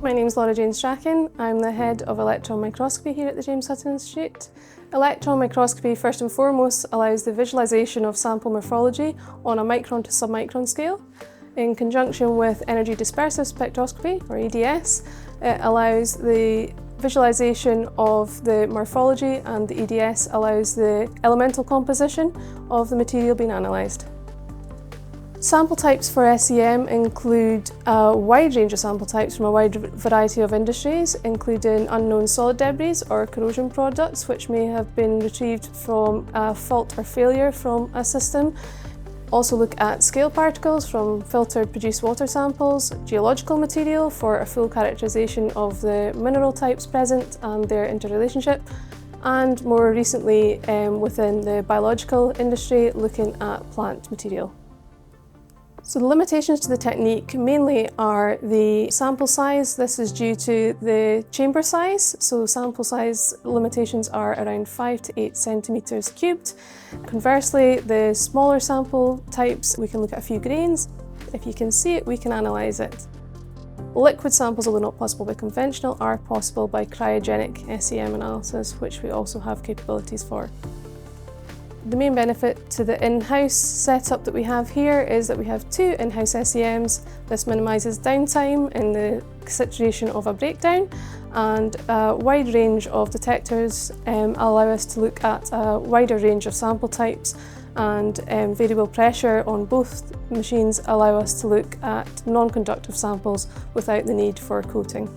My name is James Strachan. I'm the head of electron microscopy here at the James Hutton Institute. Electron microscopy, first and foremost, allows the visualisation of sample morphology on a micron to submicron scale. In conjunction with Energy Dispersive Spectroscopy, or EDS, it allows the visualisation of the morphology, and the EDS allows the elemental composition of the material being analysed. Sample types for SEM include a wide range of sample types from a wide variety of industries, including unknown solid debris or corrosion products which may have been retrieved from a fault or failure from a system. Also look at scale particles from filtered produced water samples, geological material for a full characterisation of the mineral types present and their interrelationship, and more recently within the biological industry looking at plant material. So the limitations to the technique mainly are the sample size. This is due to the chamber size. So sample size limitations are around 5 to 8 centimetres cubed. Conversely, the smaller sample types, we can look at a few grains. If you can see it, we can analyse it. Liquid samples, although not possible by conventional, are possible by cryogenic SEM analysis, which we also have capabilities for. The main benefit to the in-house setup that we have here is that we have 2 in-house SEMs. This minimises downtime in the situation of a breakdown, and a wide range of detectors allow us to look at a wider range of sample types, and variable pressure on both machines allow us to look at non-conductive samples without the need for coating.